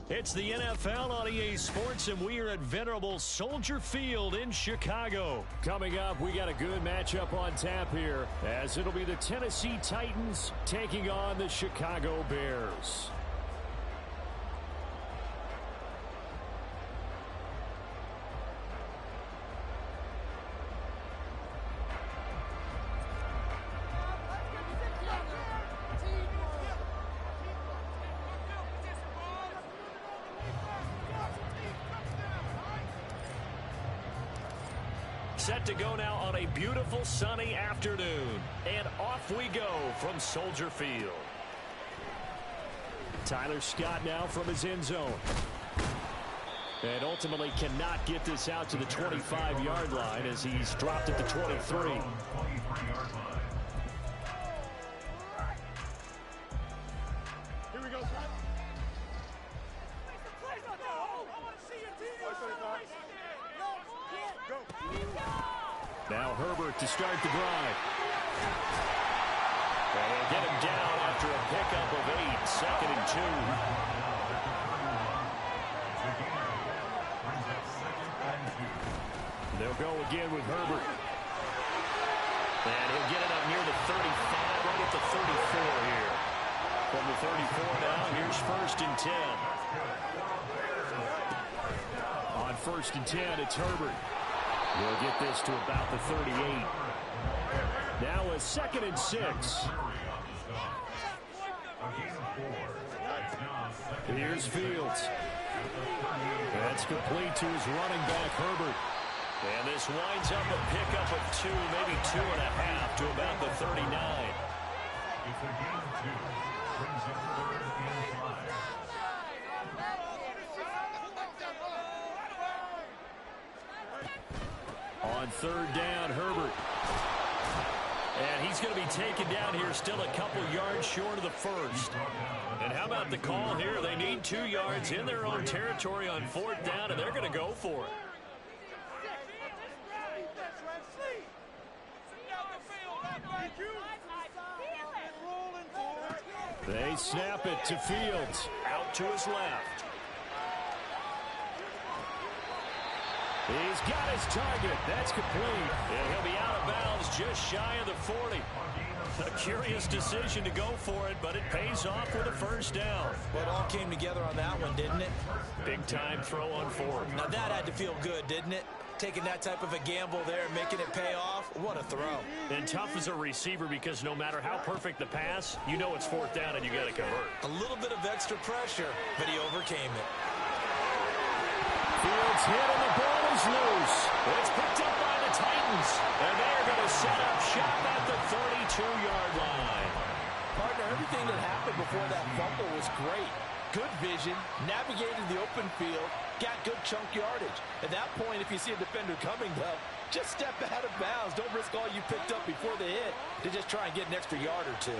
It's the NFL on EA Sports, and we are at venerable Soldier Field in Chicago. Coming up, we got a good matchup on tap here, as it'll be the Tennessee Titans taking on the Chicago Bears. Set to go now on a beautiful sunny afternoon. And off we go from Soldier Field. Tyler Scott now from his end zone. And ultimately cannot get this out to the 25-yard line as he's dropped at the 23. Here we go, Now Herbert to start the drive. And they'll get him down after a pickup of 8, 2nd and 2. They'll go again with Herbert. And he'll get it up near the 35, right at the 34 here. From the 34 now, here's 1st and 10. On 1st and 10, it's Herbert. We'll get this to about the 38. Now a 2nd and 6. Here's Fields. That's complete to his running back, Herbert. And this winds up a pickup of 2, maybe 2.5 to about the 39. It's a gain of 2. Brings up 3rd and 5. On 3rd down, Herbert. And he's going to be taken down here, still a couple yards short of the 1st. And how about the call here? They need 2 yards in their own territory on 4th down, and they're going to go for it. They snap it to Fields. Out to his left. He's got his target. That's complete. And he'll be out of bounds just shy of the 40. A curious decision to go for it, but it pays off with a 1st down. Well, it all came together on that one, didn't it? Big-time throw on 4th. Now that had to feel good, didn't it? Taking that type of a gamble there and making it pay off. What a throw. And tough as a receiver because no matter how perfect the pass, you know it's 4th down and you got to convert. A little bit of extra pressure, but he overcame it. Fields hit and the ball is loose. It's picked up by the Titans. And they're going to set up shop at the 32-yard line. Partner, everything that happened before that fumble was great. Good vision, navigated the open field, got good chunk yardage. At that point, if you see a defender coming, though, just step out of bounds. Don't risk all you picked up before the hit to just try and get an extra yard or 2.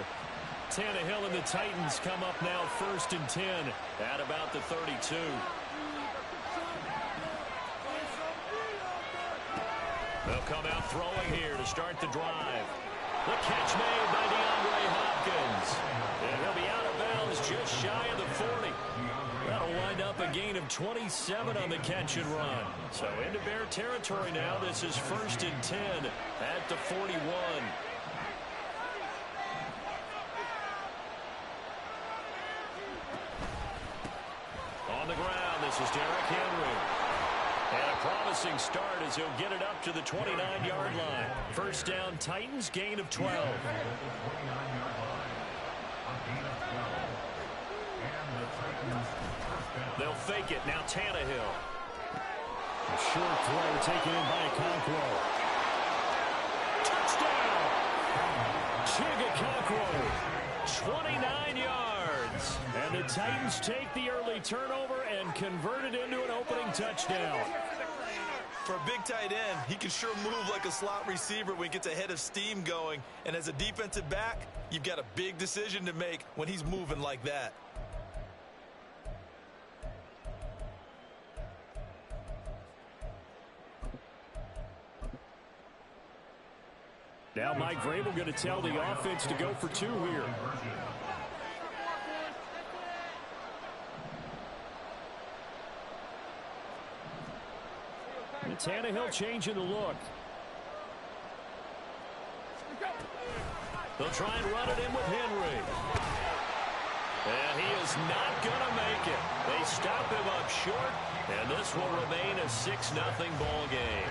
Tannehill and the Titans come up now 1st and 10 at about the 32. They'll come out throwing here to start the drive. The catch made by DeAndre Hopkins. And he'll be out of bounds just shy of the 40. That'll wind up a gain of 27 on the catch and run. So into Bear territory now. This is 1st and 10 at the 41. On the ground, this is Derrick Henry. And a promising start as he'll get it up to the 29-yard line. 1st down, Titans, gain of 12. They'll fake it. Now Tannehill. A short throw taken in by Okonkwo. Touchdown! Okonkwo. 29 yards. And the Titans take the early turnover and convert it into an opening touchdown. For a big tight end, he can sure move like a slot receiver when he gets a head of steam going. And as a defensive back, you've got a big decision to make when he's moving like that. Now Mike Vrabel going to tell the offense to go for 2 here. Tannehill changing the look. They'll try and run it in with Henry. And he is not going to make it. They stop him up short, and this will remain a 6-0 ball game.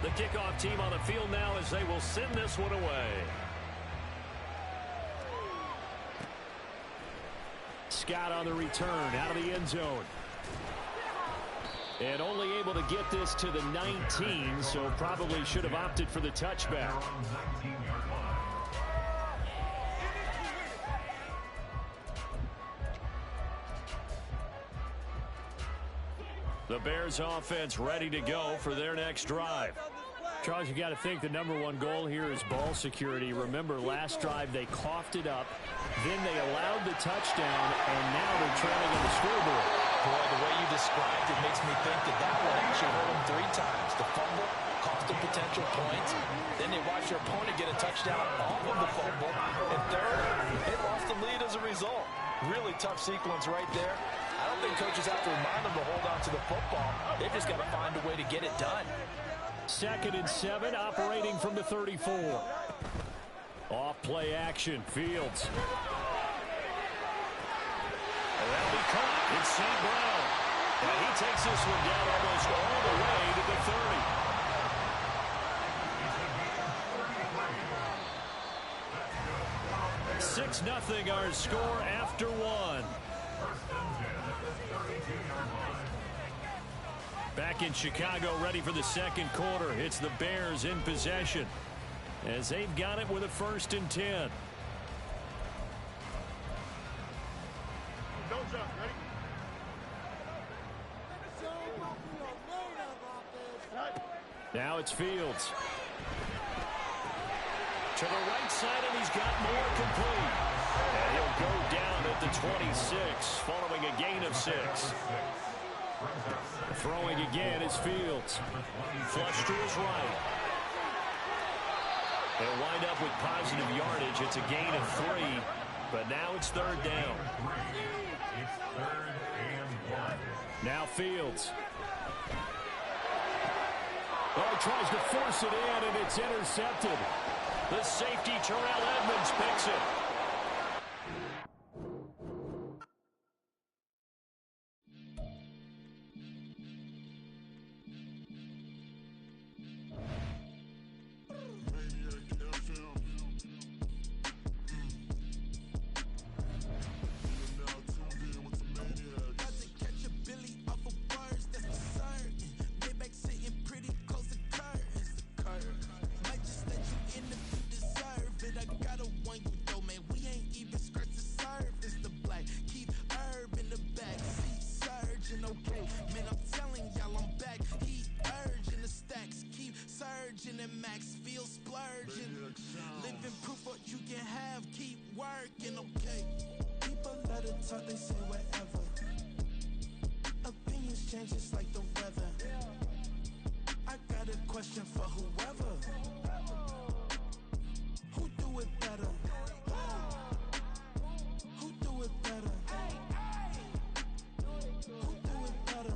The kickoff team on the field now as they will send this one away. Scott on the return out of the end zone. And only able to get this to the 19, so probably should have opted for the touchback. The Bears offense ready to go for their next drive. Charles, you got to think the #1 goal here is ball security. Remember, last drive they coughed it up, then they allowed the touchdown, and now they're trailing on the scoreboard. Boy, the way you described it makes me think that one actually hurt them 3 times. The fumble cost them potential points. Then they watch their opponent get a touchdown off of the fumble. And third, they lost the lead as a result. Really tough sequence right there. I don't think coaches have to remind them to hold on to the football. They've just got to find a way to get it done. 2nd and 7, operating from the 34. Off play action, Fields. That'll be caught. It's St. Brown. And he takes this one down almost all the way to the 30. 6-0 our score after 1. Back in Chicago, ready for the second quarter. It's the Bears in possession as they've got it with a 1st and 10. Don't jump. Ready? Now it's Fields. To the right side, and he's got more complete. And he'll go down at the 26, following a gain of 6. Throwing again is Fields. Flush to his right. They'll wind up with positive yardage. It's a gain of 3, but now it's 3rd down. Now Fields. Oh, he tries to force it in, and it's intercepted. The safety, Terrell Edmonds, picks it. They say whatever. Opinions change just like the weather. I got a question for whoever. Who do it better? Who do it better? Who do it better?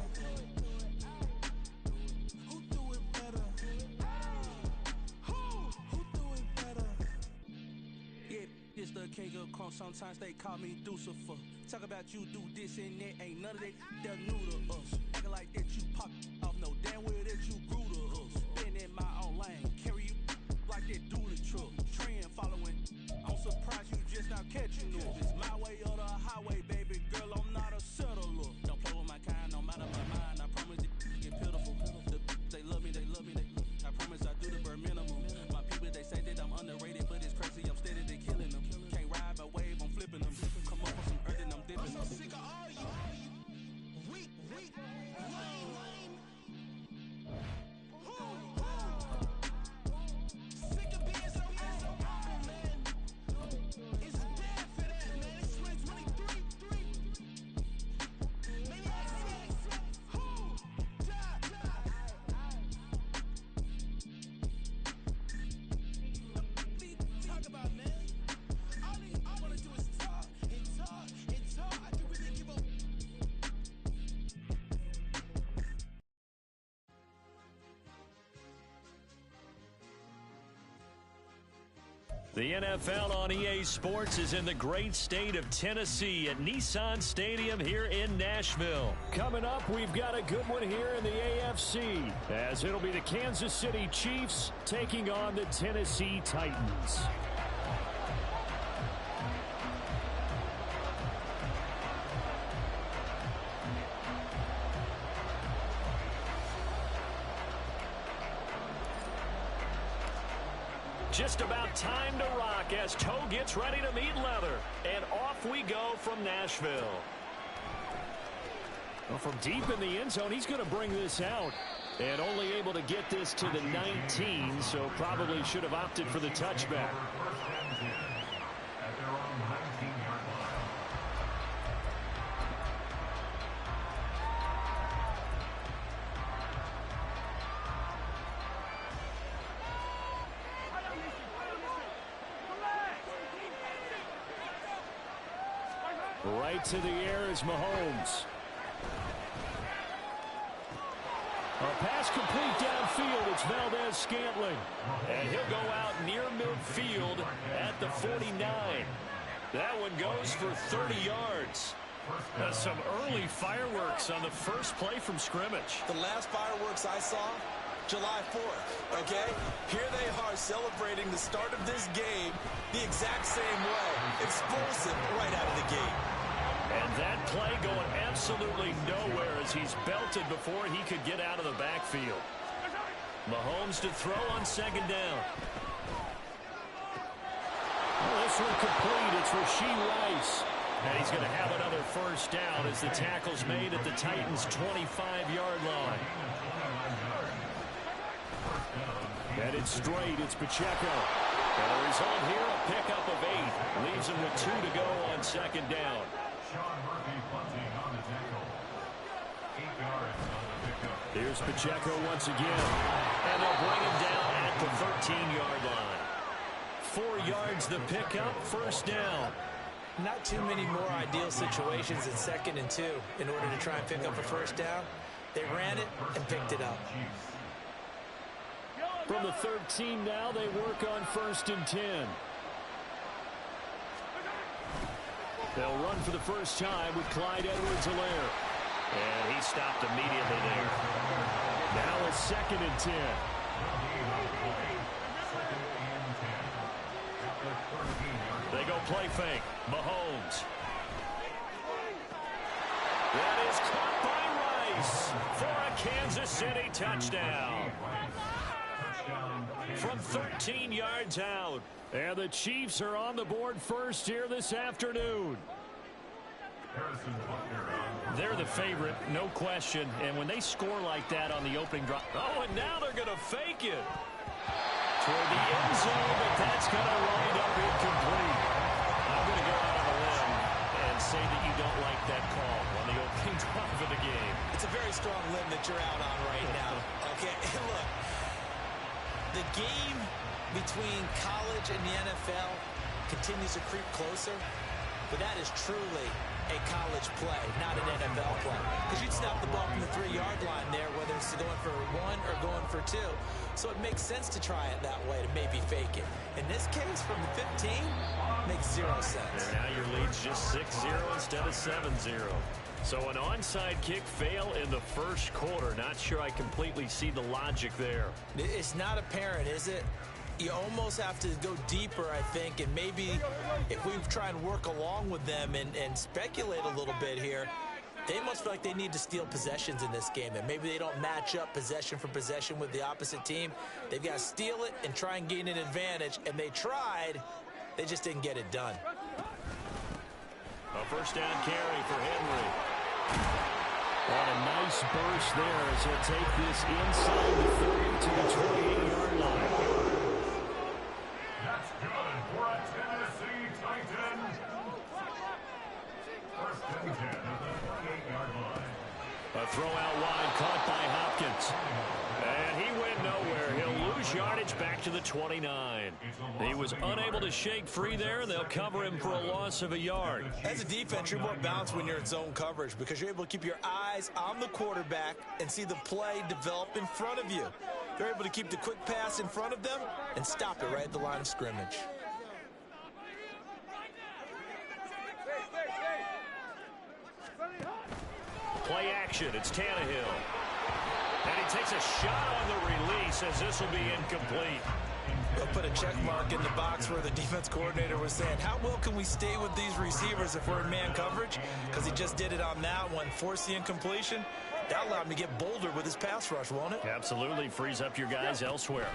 Who do it better? Who do it better? Yeah, it's the king of crunk. Sometimes they call me Lucifer. Talk about you do this and that, ain't none of that they're new to us. Acting like that you pop off, no damn well that you grew to us. Been in my own lane, carry you like that do the truck. Trend following, I'm surprised you just not catching up. It's my way or the highway, baby girl, I'm not a settler. Don't play with my kind, no matter my mind, I promise it get pitiful. They love me, they love me, I promise I do the bare minimum. My people, they say that I'm underrated, but it's crazy, I'm steady, they killing them. Can't ride my wave, I'm flipping them. Come up with some earth and I'm dipping them. I'm sick of all you weak. The NFL on EA Sports is in the great state of Tennessee at Nissan Stadium here in Nashville. Coming up, we've got a good one here in the AFC, as it'll be the Kansas City Chiefs taking on the Tennessee Titans. Just about time to rock as toe gets ready to meet leather. And off we go from Nashville. Well, from deep in the end zone, he's going to bring this out. And only able to get this to the 19, so probably should have opted for the touchback. Right to the air is Mahomes. A pass complete downfield. It's Valdez-Scantling. And he'll go out near midfield at the 49. That one goes for 30 yards. Some early fireworks on the first play from scrimmage. The last fireworks I saw, July 4th, okay? Here they are celebrating the start of this game the exact same way. Explosive right out of the gate. And that play going absolutely nowhere as he's belted before he could get out of the backfield. Mahomes to throw on second down. Well, this one complete. It's Rashee Rice. And he's going to have another first down as the tackle's made at the Titans' 25-yard line. Headed straight, it's Pacheco. And the result here, a pickup of 8. Leaves him with 2 to go on second down. Here's Pacheco once again. And they'll bring him down at the 13-yard line. 4 yards the pickup, first down. Not too many more ideal situations in 2nd and 2 in order to try and pick up a first down. They ran it and picked it up. From the 13 now, they work on 1st and 10. They'll run for the first time with Clyde Edwards-Helaire. And he stopped immediately there. Now it's 2nd and 10. They go play fake. Mahomes. That is caught by Rice for a Kansas City touchdown. From 13 yards out. And the Chiefs are on the board first here this afternoon. They're the favorite, no question. And when they score like that on the opening drive. Oh, and now they're going to fake it. Toward the end zone, but that's going to wind up incomplete. I'm going to go out on a limb and say that you don't like that call on the opening drive of the game. It's a very strong limb that you're out on right now. Okay, look. The game between college and the NFL continues to creep closer, but that is truly a college play, not an NFL play. Because you'd snap the ball from the 3-yard line there, whether it's going for 1 or going for 2. So it makes sense to try it that way, to maybe fake it. In this case, from the 15, makes 0 sense. And now your lead's just 6-0 instead of 7-0. So an onside kick fail in the first quarter. Not sure I completely see the logic there. It's not apparent, is it? You almost have to go deeper, I think, and maybe if we try and work along with them and speculate a little bit here, they must feel like they need to steal possessions in this game, and maybe they don't match up possession for possession with the opposite team. They've got to steal it and try and gain an advantage, and they tried. They just didn't get it done. A first down carry for Henry. And a nice burst there as he'll take this inside the 30 to the 28-yard line. That's good for a Tennessee Titan. 1st and 10 at the 28-yard line. A throw out wide caught by Hopkins. And he went nowhere. He'll lose yardage back to the 29. He was unable to shake free there, and they'll cover him for a loss of a yard. As a defense, you're more balanced when you're in zone coverage because you're able to keep your eyes on the quarterback and see the play develop in front of you. They're able to keep the quick pass in front of them and stop it right at the line of scrimmage. Play action. It's Tannehill. And he takes a shot on the release as this will be incomplete. They'll put a check mark in the box where the defense coordinator was saying, how well can we stay with these receivers if we're in man coverage? Because he just did it on that one, forced the incompletion. That allowed him to get bolder with his pass rush, won't it? Absolutely. Frees up your guys elsewhere.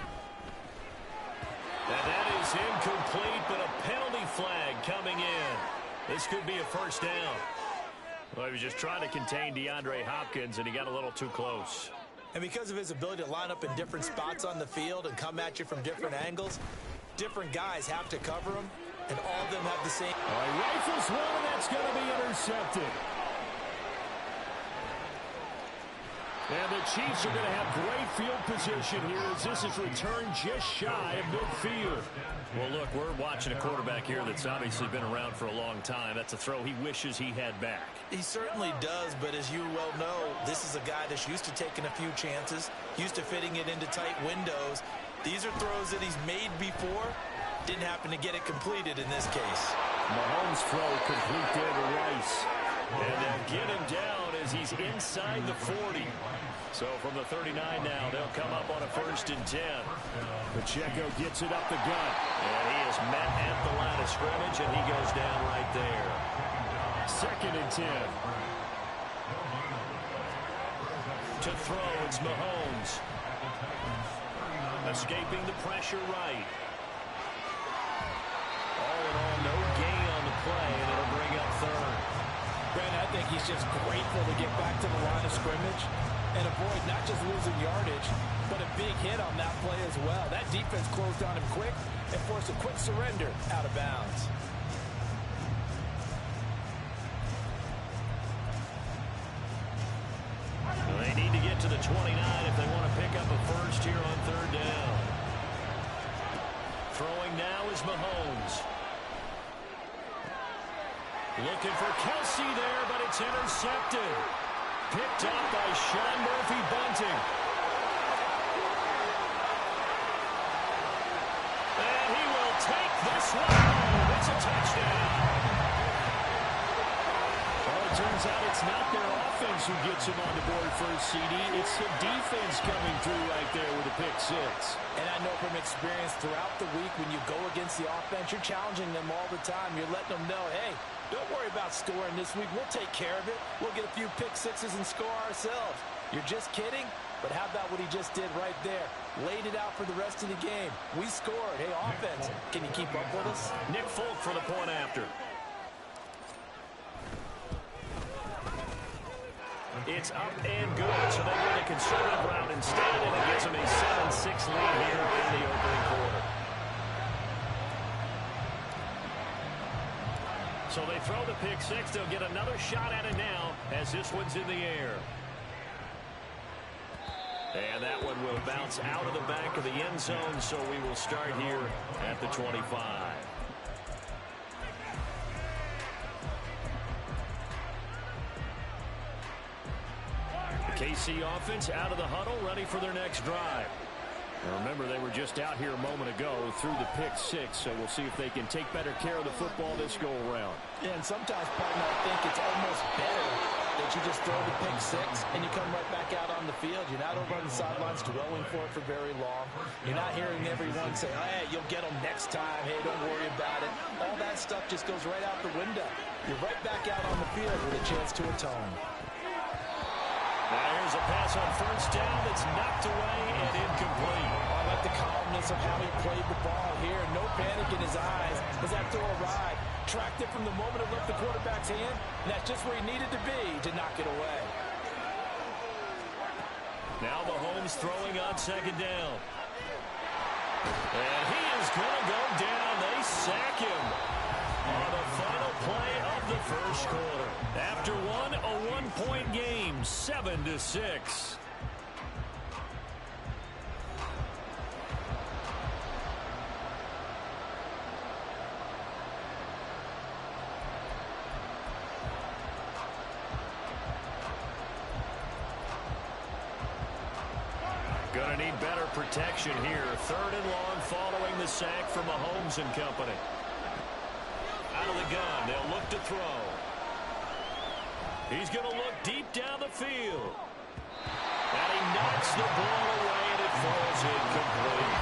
And that is incomplete, but a penalty flag coming in. This could be a first down. Well, he was just trying to contain DeAndre Hopkins, and he got a little too close. And because of his ability to line up in different spots on the field and come at you from different angles, different guys have to cover him, and all of them have the same. All right, rifles one, and that's going to be intercepted. And the Chiefs are going to have great field position here as this is returned just shy of midfield. Well, look, we're watching a quarterback here that's obviously been around for a long time. That's a throw he wishes he had back. He certainly does, but as you well know, this is a guy that's used to taking a few chances, used to fitting it into tight windows. These are throws that he's made before. Didn't happen to get it completed in this case. Mahomes' throw complete there to Rice. And they'll get him down as he's inside the 40. So from the 39 now, they'll come up on a 1st and 10. Pacheco gets it up the gut. And he is met at the line of scrimmage, and he goes down right there. 2nd and 10. To throw, it's Mahomes. Escaping the pressure right. All in all, no gain on the play, and it'll bring up 3rd. Brent, I think he's just grateful to get back to the line of scrimmage and avoid not just losing yardage, but a big hit on that play as well. That defense closed on him quick and forced a quick surrender out of bounds. Well, they need to get to the 29 if they want to pick up a first here on 3rd down. Throwing now is Mahomes. Looking for Kelsey there, but it's intercepted. Picked up by Sean Murphy-Bunting. And he will take this one home. It's a touchdown. Well, it turns out it's not their offense who gets him on the board first, CD. It's the defense coming through right there with a pick 6. And I know from experience throughout the week when you go against the offense, you're challenging them all the time. You're letting them know, hey, don't worry about scoring this week. We'll take care of it. We'll get a few pick 6s and score ourselves. You're just kidding? But how about what he just did right there? Laid it out for the rest of the game. We scored. Hey, offense, can you keep up with us? Nick Folk for the point after. It's up and good, so they get a conservative route instead, and it gives them a 7-6 lead here in the opening quarter. So they throw the pick 6. They'll get another shot at it now as this one's in the air. And that one will bounce out of the back of the end zone, so we will start here at the 25. The KC offense out of the huddle, ready for their next drive. Now remember, they were just out here a moment ago through the pick 6, so we'll see if they can take better care of the football this go-around. Yeah, and sometimes, partner, I think it's almost better that you just throw the pick 6 and you come right back out on the field. You're not over on the sidelines dwelling for it for very long. You're not hearing everyone say, hey, you'll get them next time. Hey, don't worry about it. All that stuff just goes right out the window. You're right back out on the field with a chance to atone. Now here's a pass on 1st down that's knocked away and incomplete. I like the calmness of how he played the ball here. No panic in his eyes as that throw arrived. Tracked it from the moment it left the quarterback's hand, and that's just where he needed to be to knock it away. Now Mahomes throwing on 2nd down. And he is going to go down. They sack him on the final play of the 1st quarter. After one, a one-point game, 7-6. Gonna need better protection here. 3rd and long following the sack from Mahomes and company. Out of the gun, they'll look to throw. He's going to look deep down the field. And he knocks the ball away, and it falls incomplete.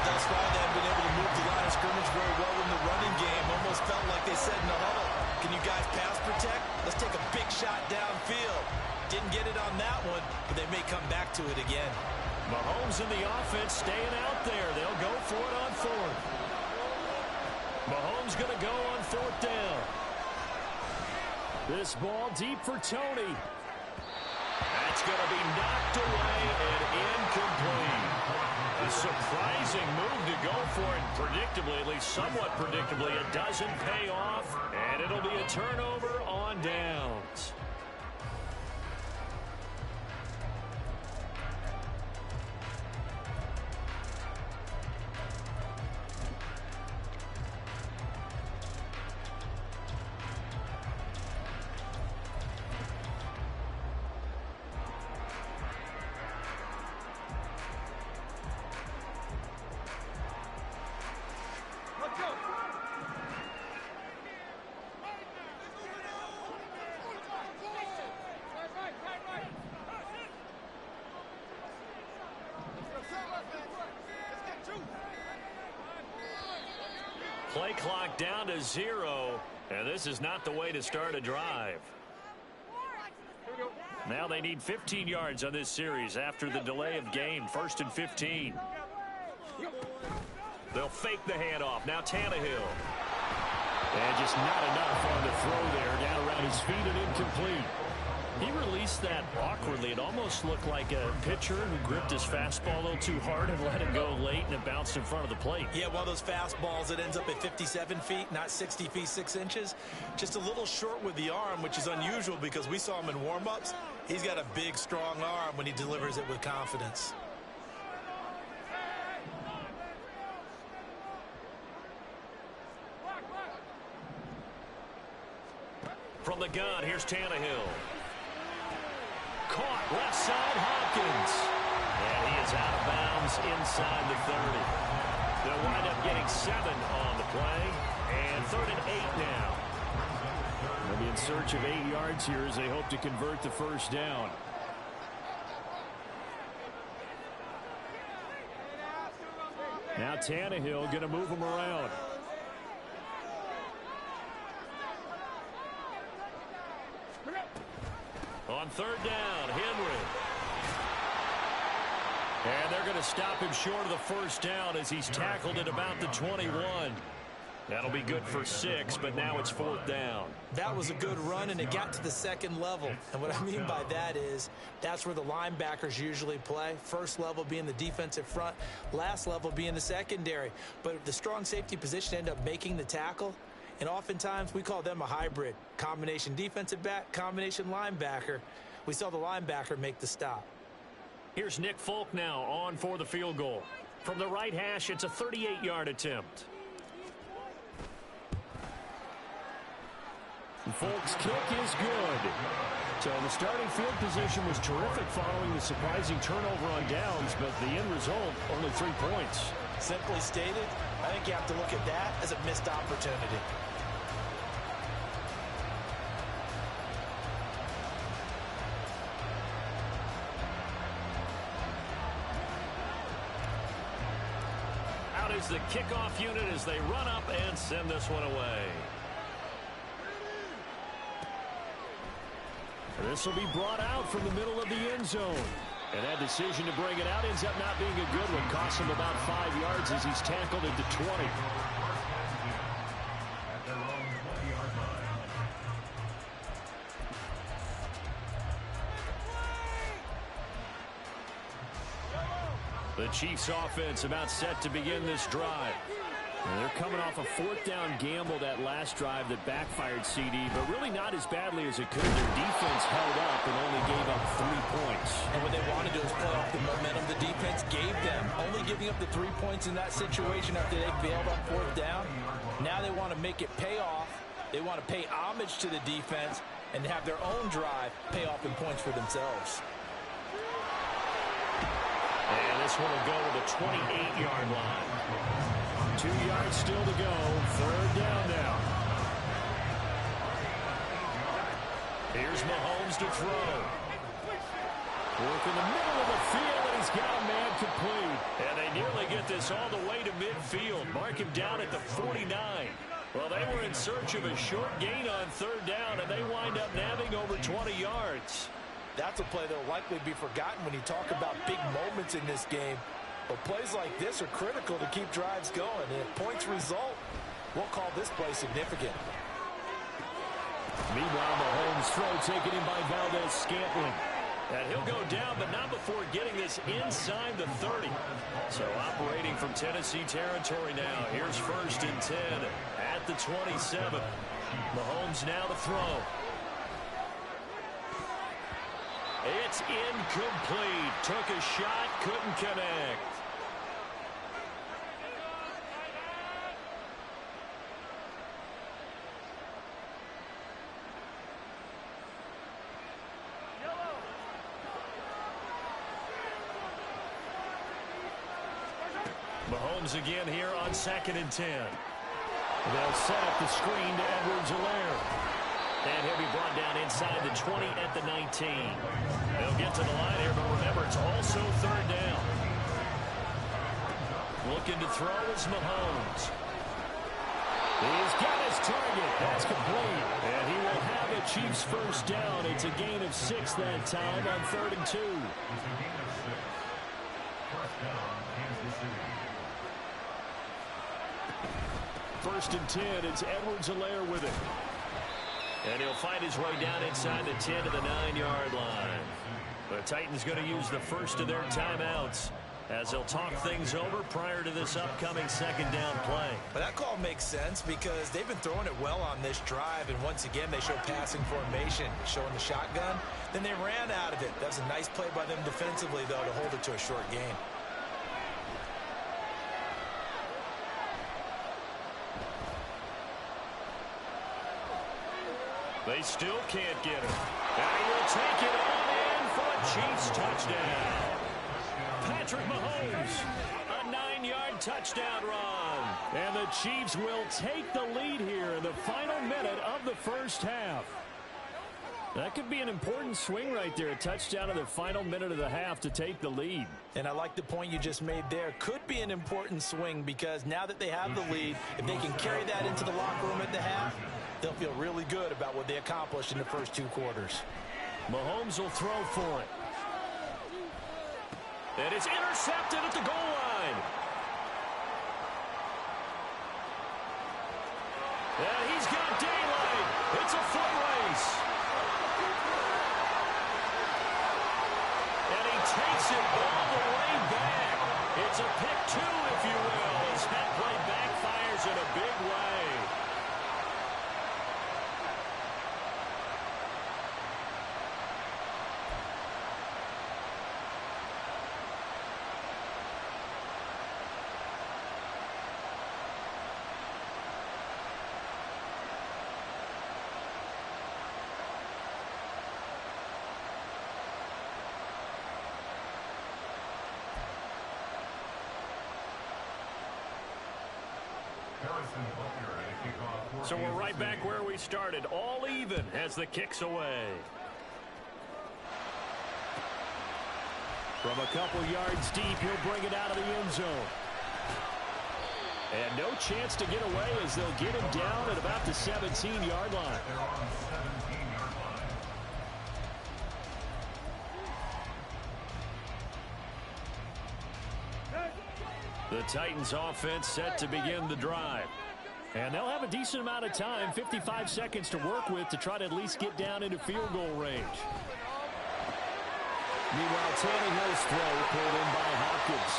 Thus far, they have been able to move the line of scrimmage very well in the running game. Almost felt like they said in the huddle, can you guys pass protect? Let's take a big shot downfield. Didn't get it on that one, but they may come back to it again. Mahomes and the offense staying out there. They'll go for it on fourth. Mahomes going to go on fourth down. This ball deep for Tony. That's going to be knocked away and incomplete. A surprising move to go for it. Predictably, at least somewhat predictably, it doesn't pay off, and it'll be a turnover on downs. Play clock down to 0, and this is not the way to start a drive. Now they need 15 yards on this series after the delay of game. 1st and 15. They'll fake the handoff. Now Tannehill. And just not enough on the throw there. Down around his feet and incomplete. He released that awkwardly. It almost looked like a pitcher who gripped his fastball a little too hard and let it go late, and it bounced in front of the plate. Yeah, one of those fastballs that ends up at 57 feet, not 60 feet, 6 inches. Just a little short with the arm, which is unusual because we saw him in warm-ups. He's got a big, strong arm when he delivers it with confidence. From the gun, here's Tannehill. Caught left side, Hopkins. And he is out of bounds inside the 30. They'll wind up getting 7 on the play. And 3rd and 8 now. They'll be in search of 8 yards here as they hope to convert the first down. Now Tannehill going to move him around. On 3rd down, Henry. And they're going to stop him short of the first down as he's tackled at about the 21. That'll be good for 6, but now it's 4th down. That was a good run, and it got to the 2nd level. And what I mean by that is that's where the linebackers usually play. First level being the defensive front, last level being the secondary. But the strong safety position ended up making the tackle. And oftentimes we call them a hybrid. Combination defensive back, combination linebacker. We saw the linebacker make the stop. Here's Nick Folk now on for the field goal. From the right hash, it's a 38-yard attempt. Folk's kick is good. So the starting field position was terrific following the surprising turnover on downs, but the end result, only 3 points. Simply stated, I think you have to look at that as a missed opportunity. Out is the kickoff unit as they run up and send this one away. This will be brought out from the middle of the end zone. And that decision to bring it out ends up not being a good one. Costs him about 5 yards as he's tackled at the 20. At their own 20-yard line. The Chiefs offense about set to begin this drive. And they're coming off a 4th down gamble that last drive that backfired CD, but really not as badly as it could. Their defense held up and only gave up 3 points. And what they want to do is play off the momentum the defense gave them. Only giving up the 3 points in that situation after they failed on 4th down. Now they want to make it pay off. They want to pay homage to the defense and have their own drive pay off in points for themselves. And this one will go to the 28-yard line. 2 yards still to go. 3rd down now. Here's Mahomes to throw. Work in the middle of the field, and he's got a man complete. And they nearly get this all the way to midfield. Mark him down at the 49. Well, they were in search of a short gain on third down, and they wind up nabbing over 20 yards. That's a play that will likely be forgotten when you talk about big moments in this game. But plays like this are critical to keep drives going. And if points result, we'll call this play significant. Meanwhile, Mahomes' throw taken in by Valdez-Scantling. And he'll go down, but not before getting this inside the 30. So operating from Tennessee territory now. Here's 1st and 10 at the 27. Mahomes now to throw. It's incomplete. Took a shot, couldn't connect. Mahomes again here on 2nd and 10. They'll set up the screen to Edwards-Helaire. And he'll be brought down inside the 20 at the 19. They'll get to the line here, but remember, it's also 3rd down. Looking to throw is Mahomes. He's got his target. That's complete. And he will have a Chiefs 1st down. It's a gain of 6 that time on 3rd and 2. First and 10, it's Edwards-Helaire with it. And he'll fight his way down inside the 10 to the 9-yard line. The Titans going to use the first of their timeouts as they'll talk things over prior to this upcoming 2nd down play. But that call makes sense because they've been throwing it well on this drive, and once again they show passing formation, showing the shotgun. Then they ran out of it. That was a nice play by them defensively, though, to hold it to a short gain. They still can't get it. And he will take it on in for a Chiefs touchdown. Patrick Mahomes, a 9-yard touchdown run. And the Chiefs will take the lead here in the final minute of the first half. That could be an important swing right there. A touchdown in the final minute of the half to take the lead. And I like the point you just made there. Could be an important swing because now that they have the lead, if they can carry that into the locker room at the half, they'll feel really good about what they accomplished in the first 2 quarters. Mahomes will throw for it. And it's intercepted at the goal line. And he's got daylight. It's a foot race. And he takes it all the way back. It's a pick 2, if you will, as that play backfires in a big way. So we're right back where we started, all even as the kick's away. From a couple yards deep, he'll bring it out of the end zone. And no chance to get away as they'll get him down at about the 17-yard line. The Titans offense set to begin the drive. And they'll have a decent amount of time, 55 seconds to work with to try to at least get down into field goal range. Meanwhile, Tannehill's throw pulled in by Hopkins.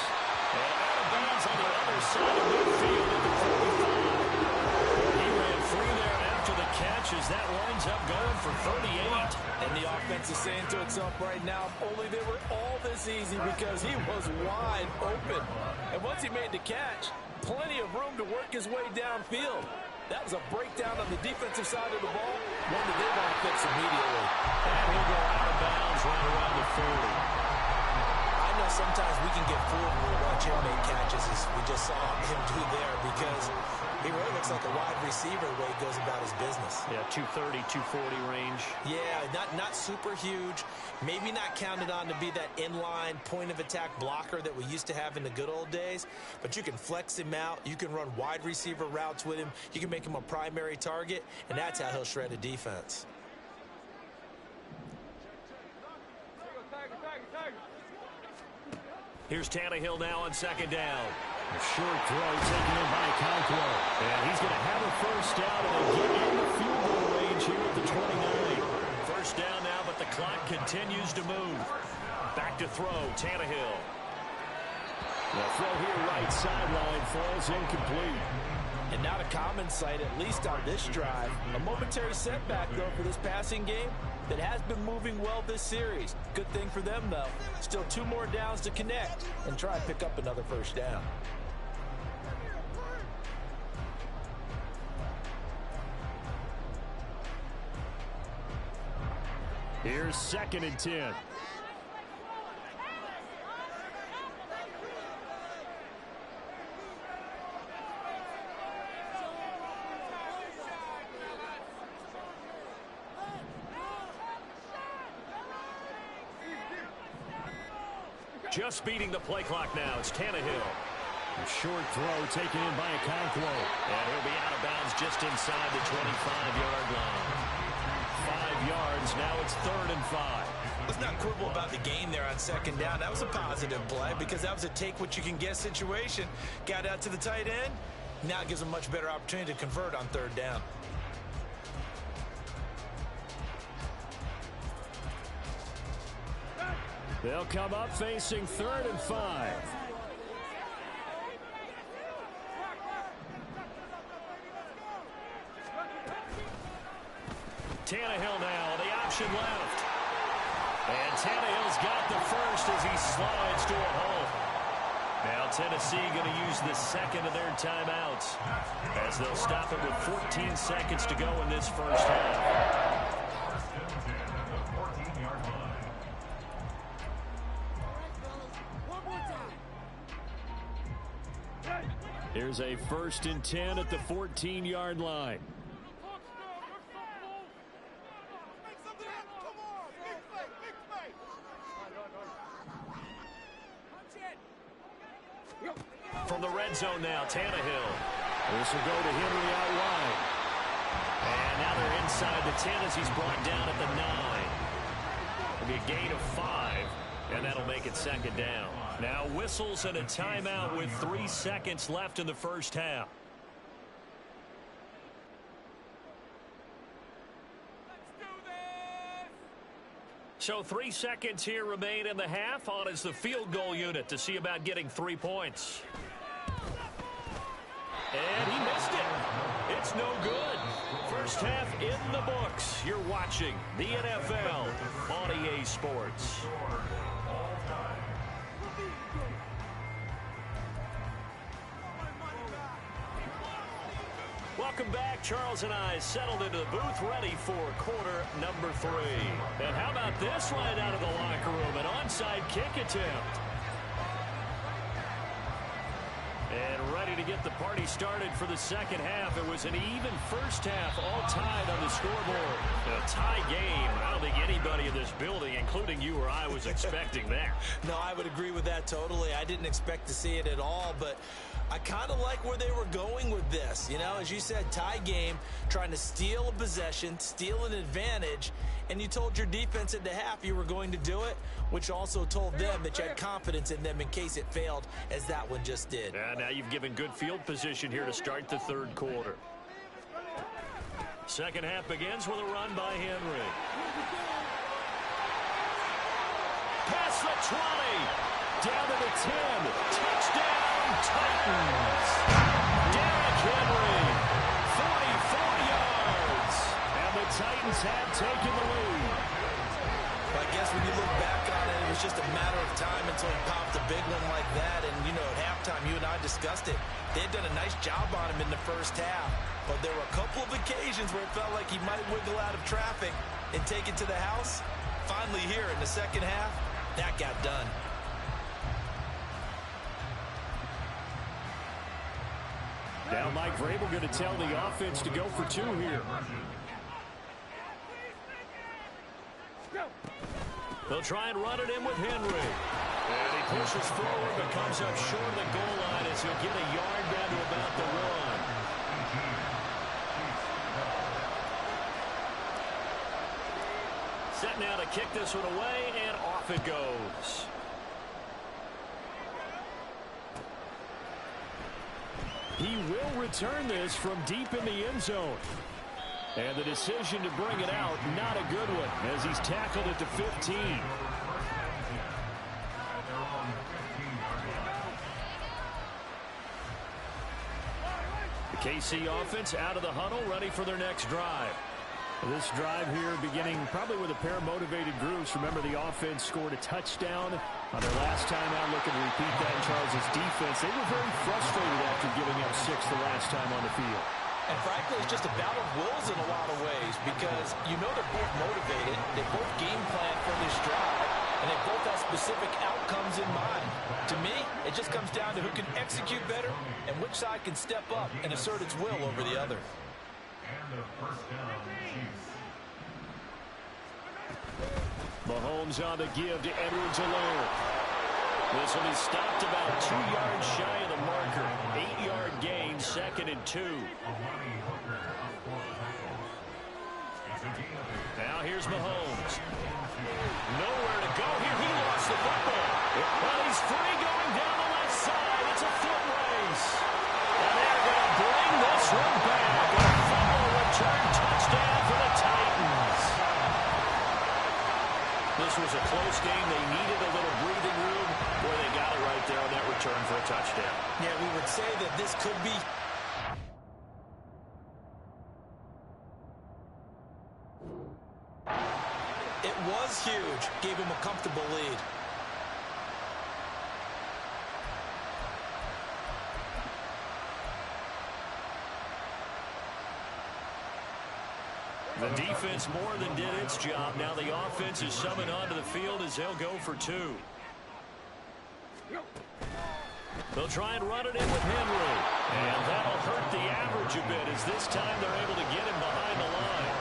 And out of bounds on the other side of midfield at the 45. He ran free there after the catch as that winds up going for 38. And the offense is saying to itself right now, only they were all this easy because he was wide open. And once he made the catch, plenty of room to work his way downfield. That was a breakdown on the defensive side of the ball, one that they want to fix immediately. And he'll go out of bounds right around the 40. I know sometimes we can get fooled when we watch him make catches, as we just saw him do there, because He really looks like a wide receiver the way he goes about his business. Yeah, 230, 240 range. Yeah, not super huge. Maybe not counted on to be that inline point-of-attack blocker that we used to have in the good old days. But you can flex him out. You can run wide receiver routes with him. You can make him a primary target, and that's how he'll shred a defense. Here's Tannehill now on second down. A short throw taken in by Conquo. And he's going to have a first down and get in the field goal range here at the 29. First down now, but the clock continues to move. Back to throw, Tannehill. The throw here right sideline falls incomplete. And not a common sight, at least on this drive. A momentary setback, though, for this passing game that has been moving well this series. Good thing for them, though. Still 2 more downs to connect and try and pick up another first down. Here's 2nd and 10. Just beating the play clock now. It's Tannehill. A short throw taken in by Conquo. And he'll be out of bounds just inside the 25-yard line. 5 yards. Now it's 3rd and 5. Let's not quibble about the gain there on second down. That was a positive play because that was a take-what-you-can-get situation. Got out to the tight end. Now it gives them a much better opportunity to convert on 3rd down. They'll come up facing 3rd and 5. Tannehill now, the option left. And Tannehill's got the first as he slides to a hole. Now Tennessee going to use the second of their timeouts as they'll stop it with 14 seconds to go in this first half. Here's a 1st and 10 at the 14-yard line. From the red zone now, Tannehill. This will go to Henry out wide. And now they're inside the 10 as he's brought down at the 9. It'll be a gain of 5, and that'll make it 2nd down. Now whistles and a timeout with 3 seconds left in the first half. So 3 seconds here remain in the half. On is the field goal unit to see about getting 3 points. And he missed it. It's no good. First half in the books. You're watching the NFL on EA Sports. Welcome back. Charles and I settled into the booth ready for quarter number 3. And how about this right out of the locker room? An onside kick attempt. And ready to get the party started for the second half. It was an even first half, all tied on the scoreboard. A tie game. I don't think anybody in this building, including you or I, was expecting that. No, I would agree with that totally. I didn't expect to see it at all, but I kind of like where they were going with this. You know, as you said, tie game, trying to steal a possession, steal an advantage, and you told your defense at the half you were going to do it, which also told them that you had confidence in them in case it failed, as that one just did. And now you've given good field position here to start the third quarter. Second half begins with a run by Henry. Past the 20. Down to the 10. Touchdown, Titans. Derrick Henry, 44 yards. And the Titans have taken the lead. But I guess when you look back on it, it was just a matter of time until he popped a big one like that. And, you know, at halftime, you and I discussed it. They had done a nice job on him in the first half. But there were a couple of occasions where it felt like he might wiggle out of traffic and take it to the house. Finally here in the second half, that got done. Now Mike Vrabel going to tell the offense to go for 2 here. They'll try and run it in with Henry. And he pushes forward but comes up short of the goal line as he'll get a yard down to about the 1. Set now to kick this one away, and off it goes. He will return this from deep in the end zone. And the decision to bring it out, not a good one, as he's tackled it to 15. The KC offense out of the huddle, ready for their next drive. This drive here beginning probably with a pair of motivated groups. Remember, the offense scored a touchdown on their last time out. Looking to repeat that in Charles' defense. They were very frustrated after giving up 6 the last time on the field. And frankly, it's just a battle of wills in a lot of ways because you know they're both motivated. They both game plan for this drive, and they both have specific outcomes in mind. To me, it just comes down to who can execute better and which side can step up and assert its will over the other. And the first down, Chiefs. Mahomes on the give to Edwards-Helaire. This will be stopped about 2 yards shy of the marker. 8-yard gain, 2nd and 2. Now here's Mahomes. Nowhere to go here. He lost the football. Well, he's free going down the left side. It's a foot race. And they're going to bring this one back. A fumble return touchdown for the Titans. This was a close game. They needed a little breathing room. Boy, they got it right there on that return for a touchdown. Yeah, we would say that this could be... It was huge. Gave him a comfortable lead. The defense more than did its job. Now the offense is summoned onto the field as they'll go for 2. They'll try and run it in with Henry. And that'll hurt the average a bit as this time they're able to get him behind the line.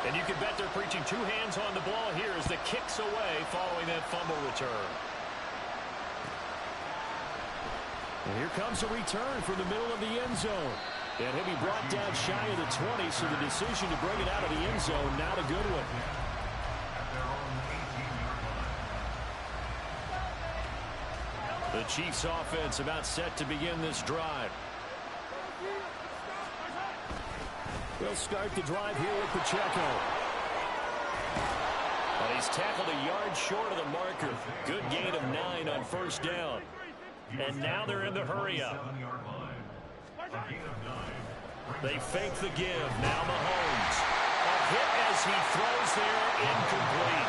And you can bet they're preaching 2 hands on the ball here as the kick's away following that fumble return. And here comes a return from the middle of the end zone. And he'll be brought down shy of the 20, so the decision to bring it out of the end zone, not a good one. The Chiefs offense about set to begin this drive. They'll start the drive here with Pacheco. And he's tackled a yard short of the marker. Good gain of 9 on first down. And now they're in the hurry-up. They fake the give. Now Mahomes. A hit as he throws there, incomplete.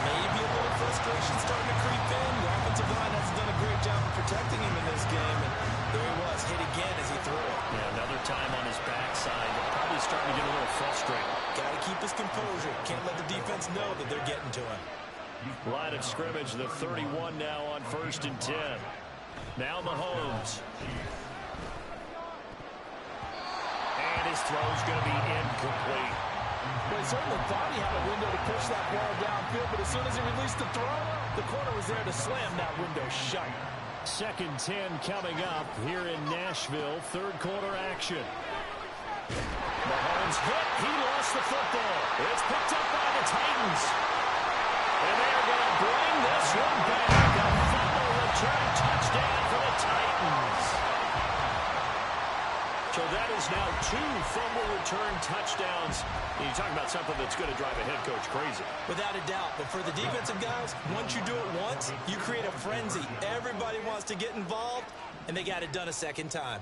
Maybe a little frustration starting to creep in. The offensive line hasn't done a great job of protecting him in this game. And there he was, hit again as he threw it. Yeah, another time on his backside. Probably starting to get a little frustrated. Got to keep his composure. Can't let the defense know that they're getting to him. Line of scrimmage, the 31 now on 1st and 10. Now Mahomes. And his throw's going to be incomplete. Well, he certainly thought he had a window to push that ball downfield, but as soon as he released the throw, the corner was there to slam that window shut. 2nd 10 coming up here in Nashville. 3rd quarter action. Mahomes hit. He lost the football. It's picked up by the Titans. And they're going to bring this one back. A fumble return touchdown for the Titans. So that is now 2 fumble return touchdowns. You talk about something that's going to drive a head coach crazy. Without a doubt. But for the defensive guys, once you do it once, you create a frenzy. Everybody wants to get involved, and they got it done a second time.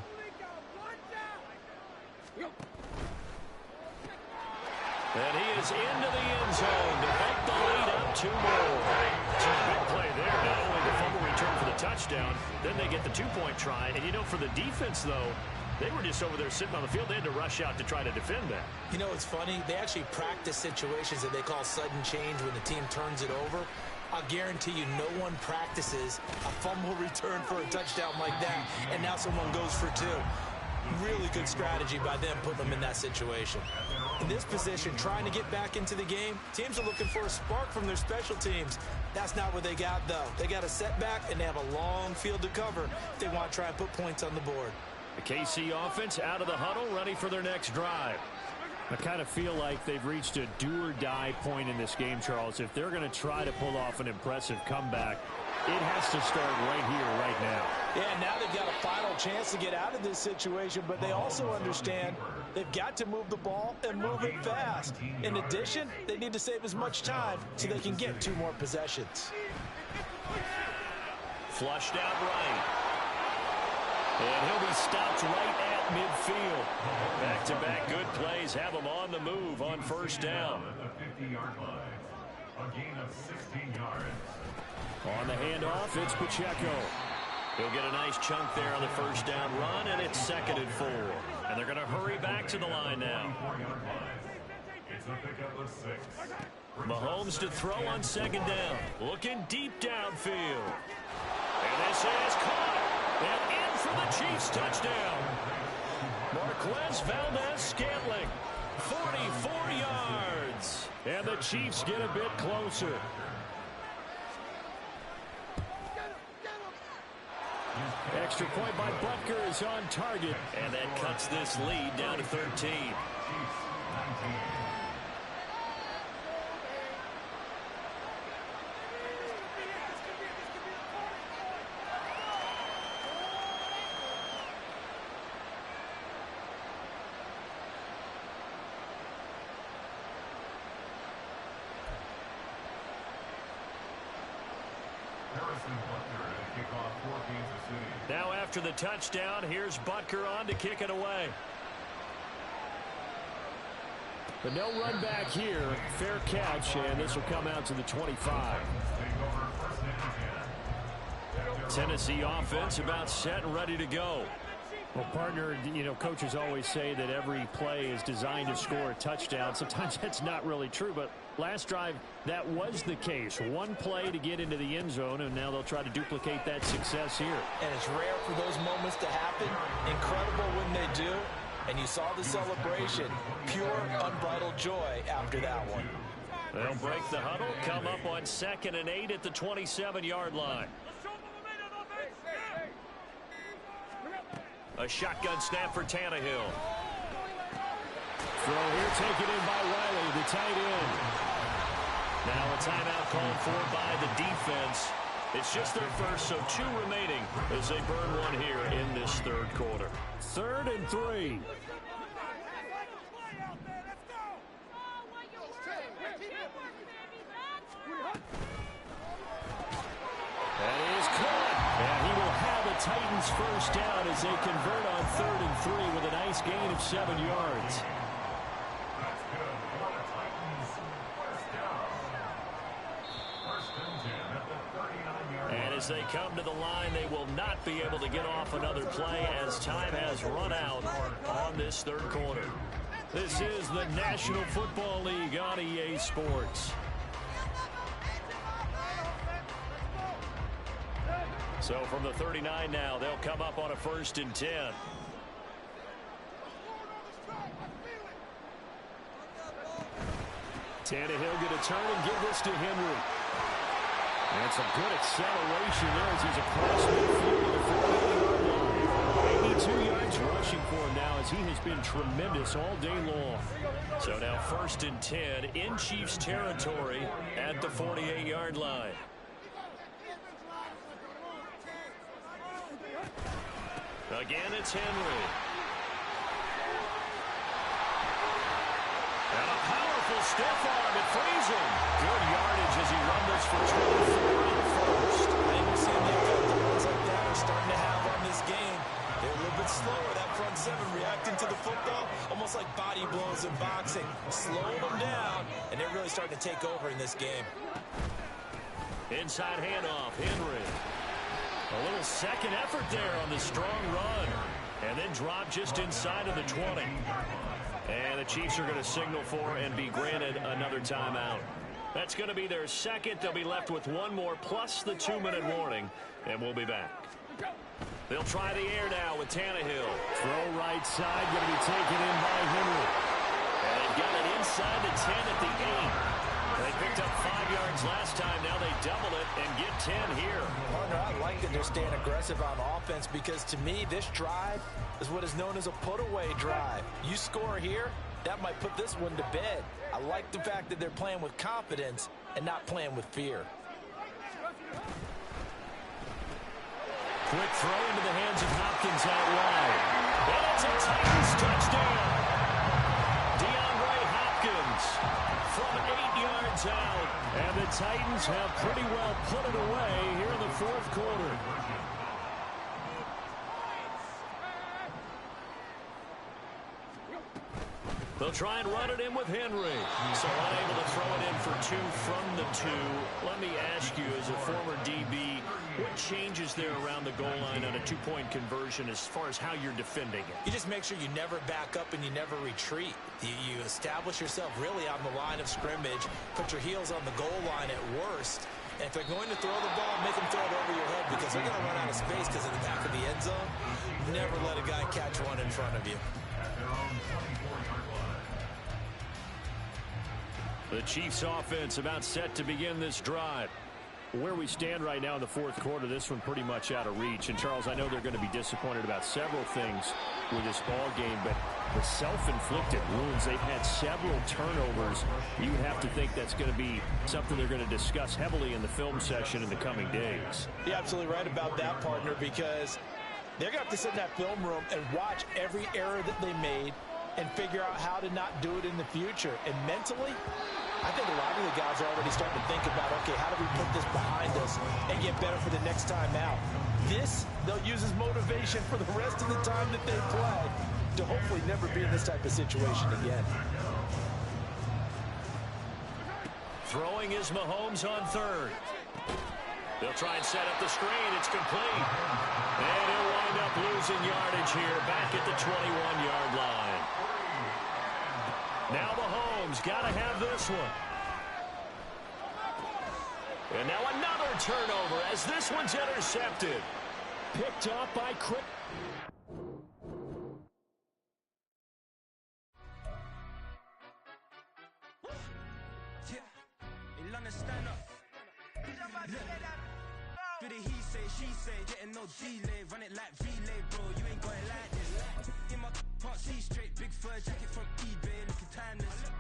And he is into the end zone to make the lead up 2 more. It's a big play there. Not only the fumble return for the touchdown, then they get the 2-point try. And, you know, for the defense, though, They were just over there sitting on the field. They had to rush out to try to defend that. You know, it's funny. They actually practice situations that they call sudden change when the team turns it over. I'll guarantee you no one practices a fumble return for a touchdown like that, and now someone goes for two. Really good strategy by them putting them in that situation. In this position, trying to get back into the game, teams are looking for a spark from their special teams. That's not what they got, though. They got a setback, and they have a long field to cover if they want to try and put points on the board. The KC offense out of the huddle, ready for their next drive. I kind of feel like they've reached a do-or-die point in this game, Charles. If they're going to try to pull off an impressive comeback, it has to start right here, right now. Yeah, now they've got a final chance to get out of this situation, but they also understand they've got to move the ball and move it fast. In addition, they need to save as much time so they can get 2 more possessions. Flushed out right. And he'll be stopped right at midfield. Back-to-back good plays have him on the move on first down. At the 50-yard line. A gain of 16 yards. On the handoff, it's Pacheco. He'll get a nice chunk there on the first down run, and it's 2nd and 4. And they're going to hurry back to the line now. It's a pickup of 6. Mahomes to throw on 2nd down. Looking deep downfield. And this is caught. And in for the Chiefs touchdown. Marquez Valdez-Scantling. 44 yards. And the Chiefs get a bit closer. Extra point by Butker is on target. And that cuts this lead down to 13. Now after the touchdown, here's Butker on to kick it away. But no run back here. Fair catch, and this will come out to the 25. Tennessee offense about set and ready to go. Well, partner, you know, coaches always say that every play is designed to score a touchdown. Sometimes that's not really true, but last drive, that was the case. One play to get into the end zone, and now they'll try to duplicate that success here. And it's rare for those moments to happen. Incredible when they do. And you saw the celebration. Pure, unbridled joy after that one. They'll break the huddle, come up on 2nd and 8 at the 27-yard line. A shotgun snap for Tannehill. Throw here taken in by Riley, the tight end. Now a timeout called for by the defense. It's just their first, so 2 remaining as they burn one here in this 3rd quarter. 3rd and 3. That is caught. And he will have a Titans first down as they convert on 3rd and 3 with a nice gain of 7 yards. And as they come to the line, they will not be able to get off another play as time has run out on this 3rd quarter. This is the National Football League on EA Sports. So from the 39 now, they'll come up on a 1st and 10. Tannehill going to turn and give this to Henry. And some good acceleration there as he's across midfield. 82 yards rushing for him now as he has been tremendous all day long. So now 1st and 10 in Chiefs territory at the 48-yard line. Again, it's Henry. And a powerful stiff arm. It frees him. Good yardage as he rumbles for 24 on 1st. I think we're seeing the effect that runs like that are starting to have on this game. They're a little bit slower, that front 7 reacting to the football, almost like body blows in boxing. Slowing them down, and they're really starting to take over in this game. Inside handoff, Henry. A little second effort there on the strong run. And then drop just inside of the 20. And the Chiefs are going to signal for and be granted another timeout. That's going to be their second. They'll be left with one more plus the 2-minute warning, and we'll be back. They'll try the air now with Tannehill. Throw right side, going to be taken in by Henry. And they've got it inside the 10 at the 8. They picked up 5 yards last time. Now they double it and get 10 here. Partner, I like that they're staying aggressive on offense because to me, this drive is what is known as a put-away drive. You score here, that might put this one to bed. I like the fact that they're playing with confidence and not playing with fear. Quick throw into the hands of Hopkins out wide. And it's a Titans touchdown. DeAndre Hopkins from 8 yards out. And the Titans have pretty well put it away here in the fourth quarter. They'll try and run it in with Henry. So unable to throw it in for 2 from the 2. Let me ask you, as a former DB, what changes there around the goal line on a 2-point conversion as far as how you're defending it? You just make sure you never back up and you never retreat. You establish yourself really on the line of scrimmage, put your heels on the goal line at worst, and if they're going to throw the ball, make them throw it over your head because they're going to run out of space because of the back of the end zone. Never let a guy catch one in front of you. The Chiefs offense about set to begin this drive. Where we stand right now in the fourth quarter, this one pretty much out of reach. And, Charles, I know they're going to be disappointed about several things with this ball game, but the self-inflicted wounds, they've had several turnovers. You have to think that's going to be something they're going to discuss heavily in the film session in the coming days. You're absolutely right about that, partner, because they're going to have to sit in that film room and watch every error that they made and figure out how to not do it in the future. And mentally, I think a lot of the guys are already starting to think about, okay, how do we put this behind us and get better for the next time out? This, they'll use as motivation for the rest of the time that they play to hopefully never be in this type of situation again. Throwing is Mahomes on third. They'll try and set up the screen. It's complete. And he'll wind up losing yardage here back at the 21-yard line. Now Mahomes got to have this one. And now another turnover as this one's intercepted. Picked up by Chris. Do the he say, she say, getting no delay, run it like relay, bro, you ain't got it like this. In my can't see straight, big fur jacket from eBay, looking timeless.